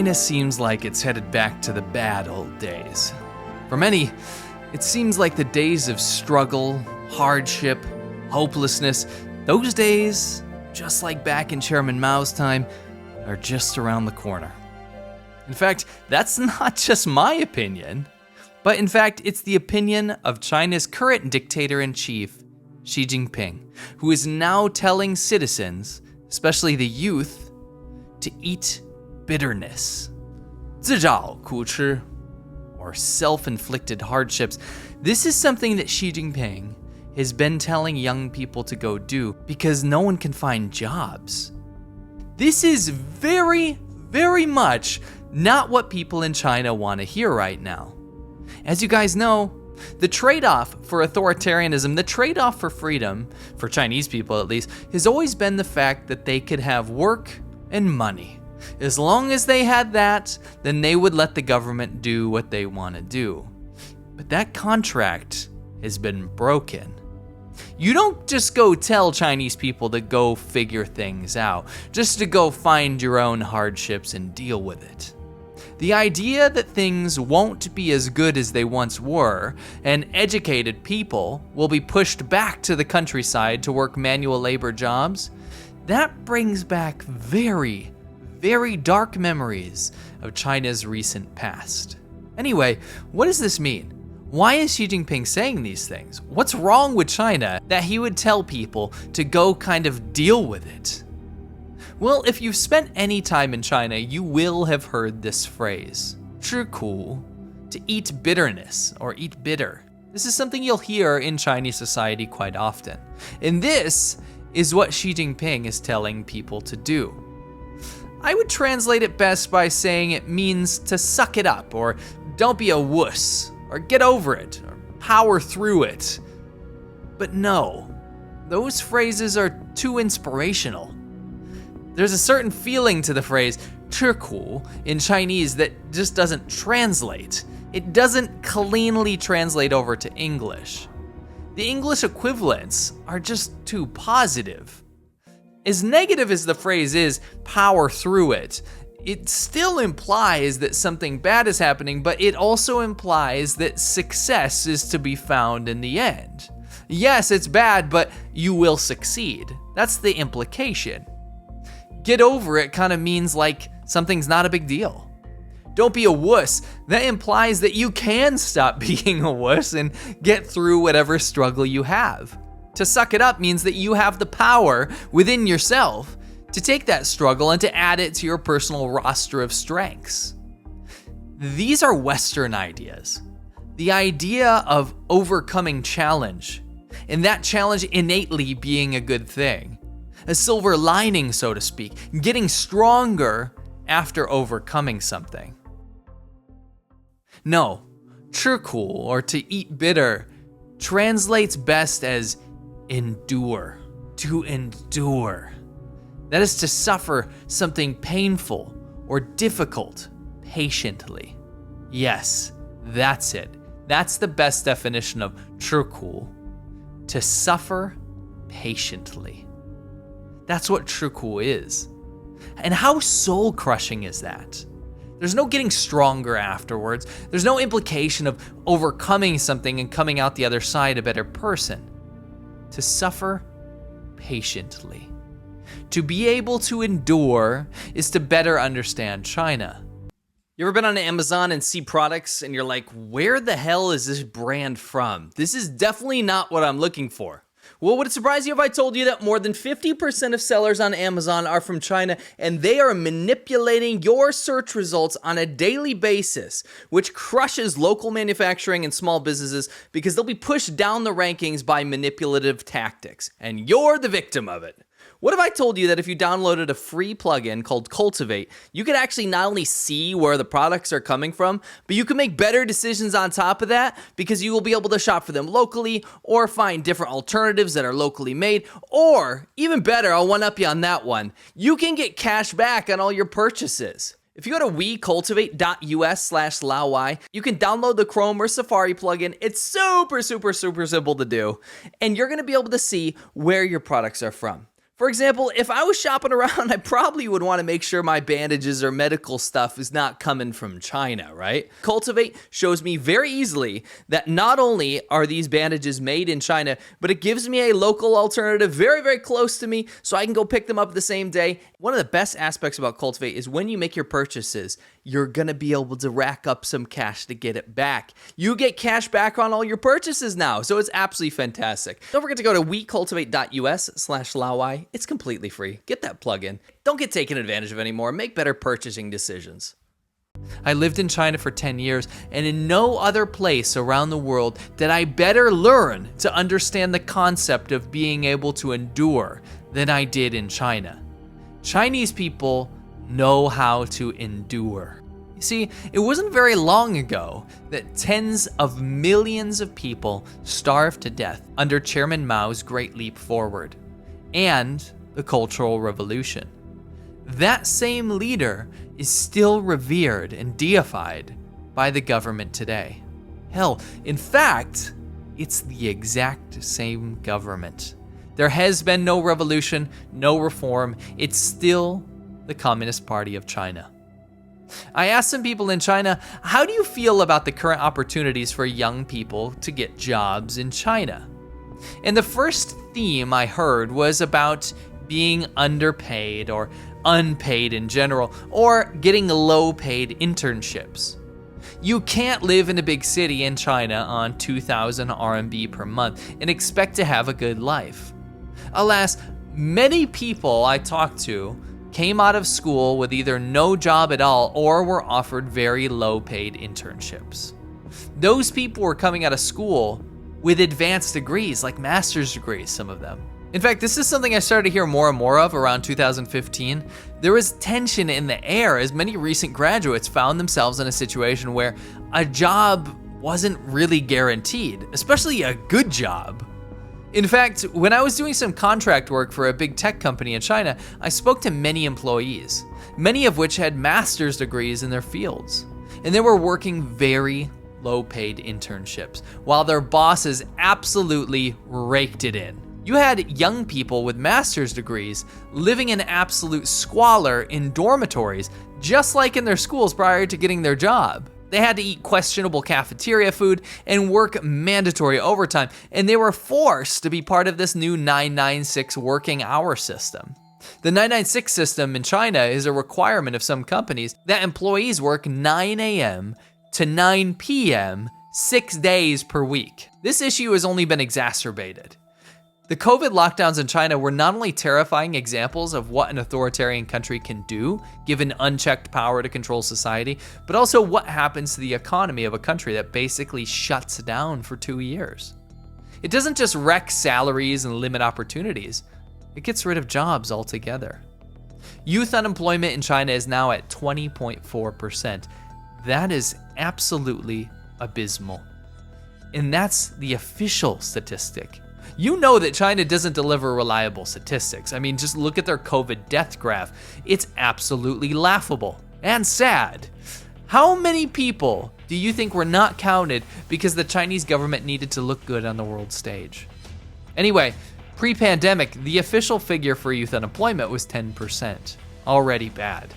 China seems like it's headed back to the bad old days. For many, it seems like the days of struggle, hardship, hopelessness, those days, just like back in Chairman Mao's time, are just around the corner. In fact, that's not just my opinion, but in fact, it's the opinion of China's current dictator-in-chief, Xi Jinping, who is now telling citizens, especially the youth, to eat bitterness. 自找苦吃, or self-inflicted hardships. This is something that Xi Jinping has been telling young people to go do because no one can find jobs. This is very, very much not what people in China want to hear right now. As you guys know, the trade-off for authoritarianism, the trade-off for freedom, for Chinese people at least, has always been the fact that they could have work and money. As long as they had that, then they would let the government do what they want to do. But that contract has been broken. You don't just go tell Chinese people to go figure things out, just to go find your own hardships and deal with it. The idea that things won't be as good as they once were, and educated people will be pushed back to the countryside to work manual labor jobs, that brings back very, very dark memories of China's recent past. Anyway, what does this mean? Why is Xi Jinping saying these things? What's wrong with China that he would tell people to go kind of deal with it? Well, if you've spent any time in China, you will have heard this phrase, 吃苦, to eat bitterness or eat bitter. This is something you'll hear in Chinese society quite often. And this is what Xi Jinping is telling people to do. I would translate it best by saying it means to suck it up, or don't be a wuss, or get over it, or power through it. But no, those phrases are too inspirational. There's a certain feeling to the phrase 吃苦 in Chinese that just doesn't translate. It doesn't cleanly translate over to English. The English equivalents are just too positive. As negative as the phrase is, power through it, it still implies that something bad is happening, but it also implies that success is to be found in the end. Yes, it's bad, but you will succeed. That's the implication. Get over it kind of means like something's not a big deal. Don't be a wuss. That implies that you can stop being a wuss and get through whatever struggle you have. To suck it up means that you have the power within yourself to take that struggle and to add it to your personal roster of strengths. These are Western ideas. The idea of overcoming challenge, and that challenge innately being a good thing. A silver lining, so to speak, getting stronger after overcoming something. No, 吃苦, or to eat bitter, translates best as endure, to endure. That is to suffer something painful or difficult patiently. Yes, that's it. That's the best definition of 吃苦, to suffer patiently. That's what 吃苦 is. And how soul-crushing is that? There's no getting stronger afterwards. There's no implication of overcoming something and coming out the other side a better person. To suffer patiently. To be able to endure is to better understand China. You ever been on Amazon and see products and you're like, where the hell is this brand from? This is definitely not what I'm looking for. Well, would it surprise you if I told you that more than 50% of sellers on Amazon are from China, and they are manipulating your search results on a daily basis, which crushes local manufacturing and small businesses because they'll be pushed down the rankings by manipulative tactics, and you're the victim of it. What if I told you that if you downloaded a free plugin called Wecultivate, you could actually not only see where the products are coming from, but you can make better decisions on top of that because you will be able to shop for them locally or find different alternatives that are locally made, or even better, I'll one-up you on that one, you can get cash back on all your purchases. If you go to wecultivate.us/Laowai, you can download the Chrome or Safari plugin. It's super simple to do, and you're gonna be able to see where your products are from. For example, if I was shopping around, I probably would want to make sure my bandages or medical stuff is not coming from China, right? Cultivate shows me very easily that not only are these bandages made in China, but it gives me a local alternative very, very close to me so I can go pick them up the same day. One of the best aspects about Cultivate is when you make your purchases, you're going to be able to rack up some cash to get it back. You get cash back on all your purchases now, so it's absolutely fantastic. Don't forget to go to wecultivate.us/Laowai. It's completely free. Get that plugin. Don't get taken advantage of anymore. Make better purchasing decisions. I lived in China for 10 years, and in no other place around the world did I better learn to understand the concept of being able to endure than I did in China. Chinese people know how to endure. You see, it wasn't very long ago that tens of millions of people starved to death under Chairman Mao's Great Leap Forward and the Cultural Revolution. That same leader is still revered and deified by the government today. Hell, in fact, it's the exact same government. There has been no revolution, no reform. It's still the Communist Party of China. I asked some people in China, how do you feel about the current opportunities for young people to get jobs in China? And the first theme I heard was about being underpaid or unpaid in general, or getting low-paid internships. You can't live in a big city in China on 2,000 RMB per month and expect to have a good life. Alas, many people I talked to came out of school with either no job at all or were offered very low-paid internships. Those people were coming out of school with advanced degrees, like master's degrees, some of them. In fact, this is something I started to hear more and more of around 2015. There was tension in the air as many recent graduates found themselves in a situation where a job wasn't really guaranteed, especially a good job. In fact, when I was doing some contract work for a big tech company in China, I spoke to many employees, many of which had master's degrees in their fields, and they were working very low-paid internships, while their bosses absolutely raked it in. You had young people with master's degrees living in absolute squalor in dormitories, just like in their schools prior to getting their job. They had to eat questionable cafeteria food and work mandatory overtime, and they were forced to be part of this new 996 working hour system. The 996 system in China is a requirement of some companies that employees work 9 a.m. to 9 p.m. 6 days per week. This issue has only been exacerbated. The COVID lockdowns in China were not only terrifying examples of what an authoritarian country can do, given unchecked power to control society, but also what happens to the economy of a country that basically shuts down for 2 years. It doesn't just wreck salaries and limit opportunities, it gets rid of jobs altogether. Youth unemployment in China is now at 20.4%. That is absolutely abysmal. And that's the official statistic. You know that China doesn't deliver reliable statistics. I mean, just look at their COVID death graph. It's absolutely laughable and sad. How many people do you think were not counted because the Chinese government needed to look good on the world stage? Anyway, pre-pandemic, the official figure for youth unemployment was 10%. Already bad.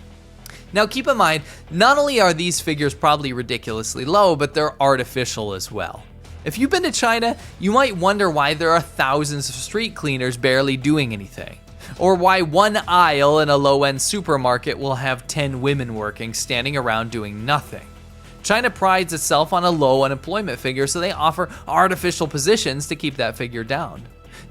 Now keep in mind, not only are these figures probably ridiculously low, but they're artificial as well. If you've been to China, you might wonder why there are thousands of street cleaners barely doing anything, or why one aisle in a low-end supermarket will have 10 women working, standing around doing nothing. China prides itself on a low unemployment figure, so they offer artificial positions to keep that figure down.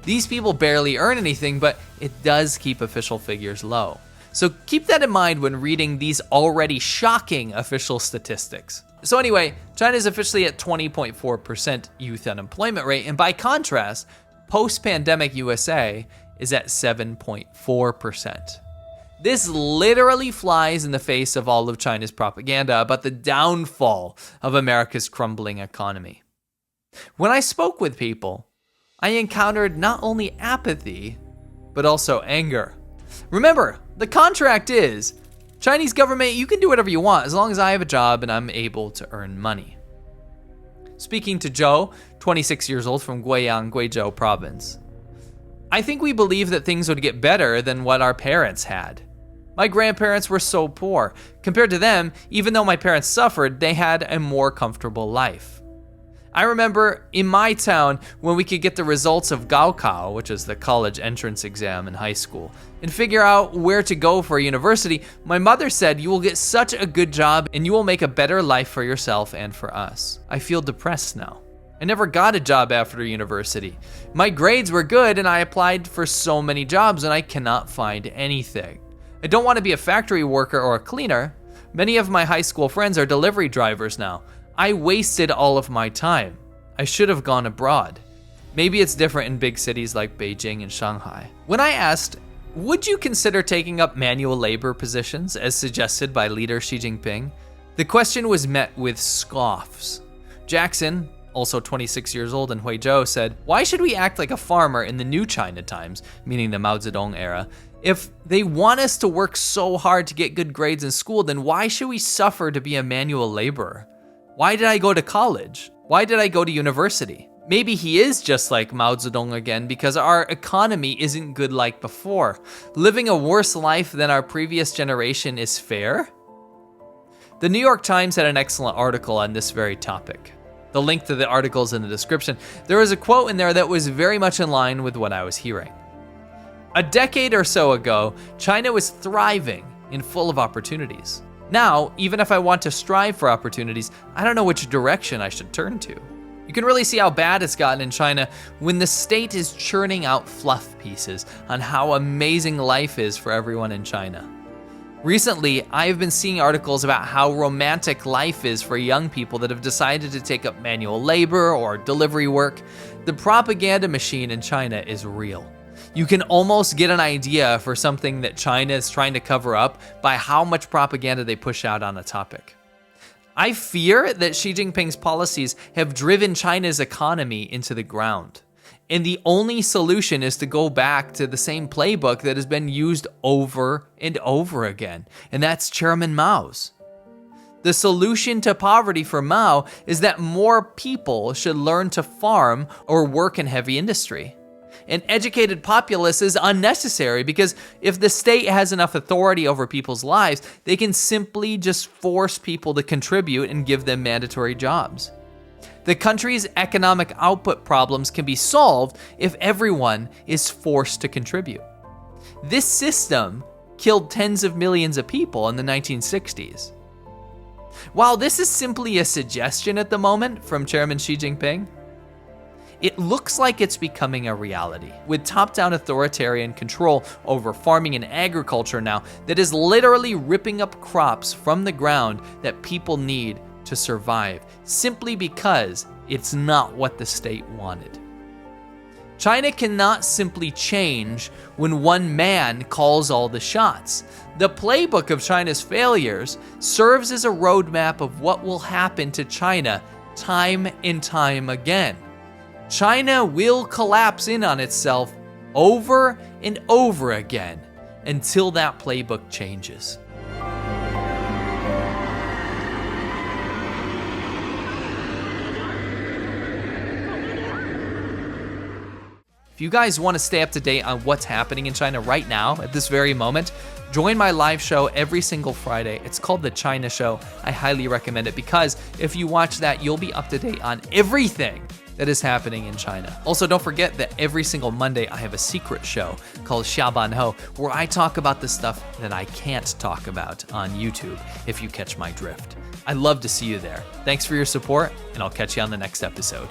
These people barely earn anything, but it does keep official figures low. So keep that in mind when reading these already shocking official statistics. So anyway, China is officially at 20.4% youth unemployment rate, and by contrast, post-pandemic USA is at 7.4%. This literally flies in the face of all of China's propaganda about the downfall of America's crumbling economy. When I spoke with people, I encountered not only apathy, but also anger. Remember, the contract is, Chinese government, you can do whatever you want as long as I have a job and I'm able to earn money. Speaking to Zhou, 26 years old from Guiyang, Guizhou province. I think we believe that things would get better than what our parents had. My grandparents were so poor. Compared to them, even though my parents suffered, they had a more comfortable life. I remember in my town when we could get the results of Gaokao, which is the college entrance exam in high school, and figure out where to go for university, my mother said, "You will get such a good job and you will make a better life for yourself and for us." I feel depressed now. I never got a job after university. My grades were good and I applied for so many jobs and I cannot find anything. I don't want to be a factory worker or a cleaner. Many of my high school friends are delivery drivers now. I wasted all of my time. I should have gone abroad. Maybe it's different in big cities like Beijing and Shanghai. When I asked, would you consider taking up manual labor positions as suggested by leader Xi Jinping? The question was met with scoffs. Jackson, also 26 years old in Huizhou, said, "Why should we act like a farmer in the new China times," meaning the Mao Zedong era? "If they want us to work so hard to get good grades in school, then why should we suffer to be a manual laborer? Why did I go to college? Why did I go to university?" Maybe he is just like Mao Zedong again because our economy isn't good like before. Living a worse life than our previous generation is fair? The New York Times had an excellent article on this very topic. The link to the article is in the description. There was a quote in there that was very much in line with what I was hearing. A decade or so ago, China was thriving and full of opportunities. Now, even if I want to strive for opportunities, I don't know which direction I should turn to. You can really see how bad it's gotten in China when the state is churning out fluff pieces on how amazing life is for everyone in China. Recently, I've been seeing articles about how romantic life is for young people that have decided to take up manual labor or delivery work. The propaganda machine in China is real. You can almost get an idea for something that China is trying to cover up by how much propaganda they push out on a topic. I fear that Xi Jinping's policies have driven China's economy into the ground. And the only solution is to go back to the same playbook that has been used over and over again, and that's Chairman Mao's. The solution to poverty for Mao is that more people should learn to farm or work in heavy industry. An educated populace is unnecessary because if the state has enough authority over people's lives, they can simply just force people to contribute and give them mandatory jobs. The country's economic output problems can be solved if everyone is forced to contribute. This system killed tens of millions of people in the 1960s. While this is simply a suggestion at the moment from Chairman Xi Jinping, it looks like it's becoming a reality, with top-down authoritarian control over farming and agriculture now that is literally ripping up crops from the ground that people need to survive, simply because it's not what the state wanted. China cannot simply change when one man calls all the shots. The playbook of China's failures serves as a roadmap of what will happen to China time and time again. China will collapse in on itself over and over again until that playbook changes. If you guys want to stay up to date on what's happening in China right now, at this very moment, join my live show every single Friday. It's called The China Show. I highly recommend it because if you watch that, you'll be up to date on everything that is happening in China. Also, don't forget that every single Monday I have a secret show called Xiaban Ho, where I talk about the stuff that I can't talk about on YouTube, if you catch my drift. I'd love to see you there. Thanks for your support, and I'll catch you on the next episode.